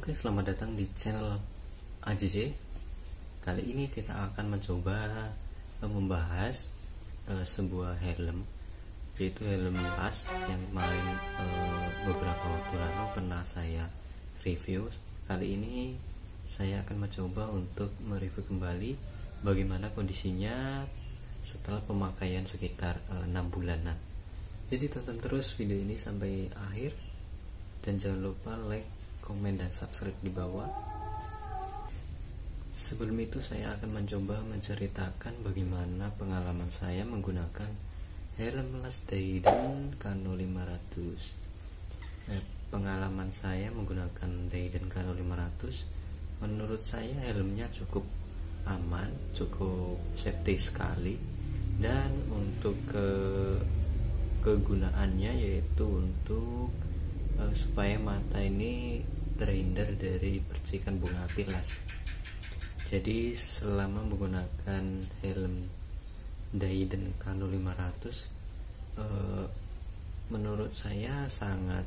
Oke, selamat datang di channel AJJ. Kali ini kita akan mencoba membahas sebuah helm, yaitu helm las yang kemarin beberapa waktu lalu pernah saya review. Kali ini saya akan mencoba untuk mereview kembali bagaimana kondisinya setelah pemakaian sekitar 6 bulanan. Jadi tonton terus video ini sampai akhir dan jangan lupa like, komen, dan subscribe di bawah. Sebelum itu saya akan mencoba menceritakan bagaimana pengalaman saya menggunakan helm las Dayden Kano 500. Pengalaman saya menggunakan Dayden Kano 500, menurut saya helmnya cukup aman, cukup safety sekali, dan untuk kegunaannya yaitu untuk supaya mata ini terhindar dari percikan bunga api las. Jadi selama menggunakan helm Dayden Kano 500, menurut saya sangat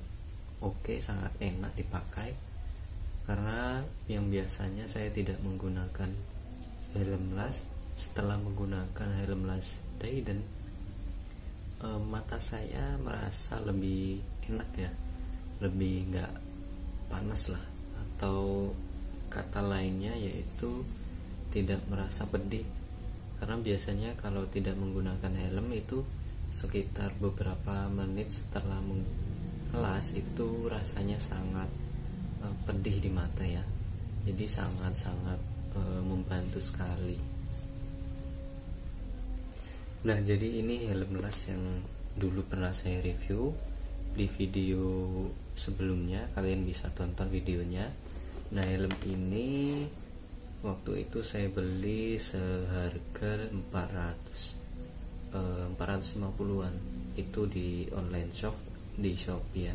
oke, sangat enak dipakai, karena yang biasanya saya tidak menggunakan helm las, setelah menggunakan helm las Dayden, mata saya merasa lebih enak ya, lebih nggak panas lah, atau kata lainnya yaitu tidak merasa pedih. Karena biasanya kalau tidak menggunakan helm itu sekitar beberapa menit setelah mengelas itu rasanya sangat pedih di mata ya. Jadi sangat-sangat membantu sekali. Nah, jadi ini helm las yang dulu pernah saya review di video sebelumnya, kalian bisa tonton videonya. Nah, helm ini waktu itu saya beli seharga 450-an itu di online shop, di Shopee ya.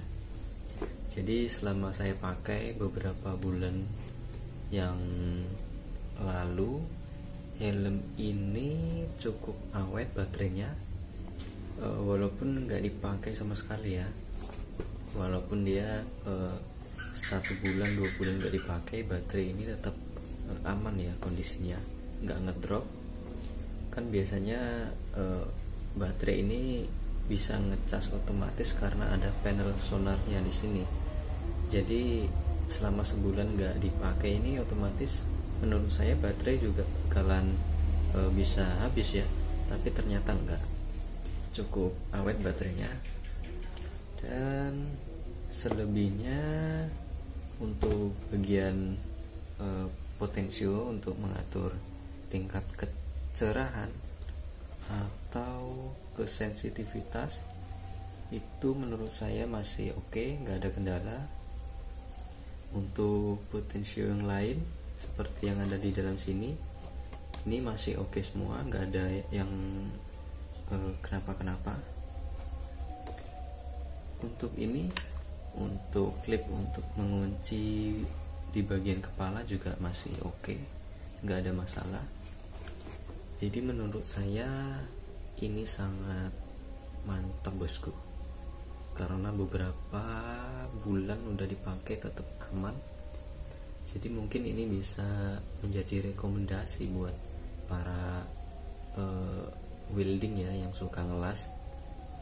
Jadi selama saya pakai beberapa bulan yang lalu, helm ini cukup awet baterainya, walaupun nggak dipakai sama sekali ya. Walaupun dia 1 bulan 2 bulan nggak dipakai, baterai ini tetap aman ya kondisinya, nggak ngedrop. Kan biasanya baterai ini bisa ngecas otomatis karena ada panel sonarnya di sini. Jadi selama sebulan nggak dipakai ini otomatis menurut saya baterai juga bakalan bisa habis ya, tapi ternyata enggak, cukup awet baterainya. Dan selebihnya untuk bagian potensio untuk mengatur tingkat kecerahan atau kesensitivitas itu menurut saya masih oke, nggak ada kendala. Untuk potensio yang lain seperti yang ada di dalam sini, ini masih oke semua, nggak ada yang kenapa-kenapa. Untuk ini, untuk klip untuk mengunci di bagian kepala juga masih oke, nggak ada masalah. Jadi menurut saya ini sangat mantap bosku, karena beberapa bulan udah dipakai tetap aman. Jadi mungkin ini bisa menjadi rekomendasi buat para welding ya yang suka ngelas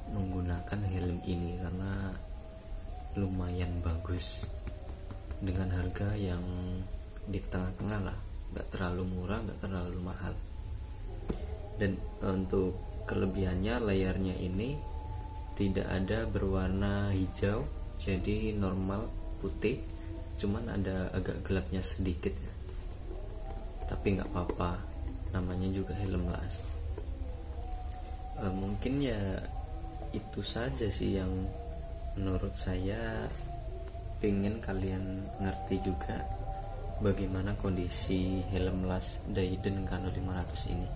menggunakan helm ini, karena lumayan bagus dengan harga yang di tengah-tengah lah, nggak terlalu murah, nggak terlalu mahal. Dan untuk kelebihannya, layarnya ini tidak ada berwarna hijau, jadi normal putih, cuman ada agak gelapnya sedikit ya. Tapi nggak apa-apa, namanya juga helm las. Mungkin ya itu saja sih yang menurut saya pengen kalian ngerti juga bagaimana kondisi helm las Dayden Kano 500 ini.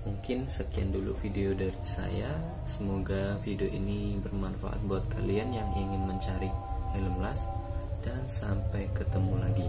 Mungkin sekian dulu video dari saya. Semoga video ini bermanfaat buat kalian yang ingin mencari helm las, dan sampai ketemu lagi.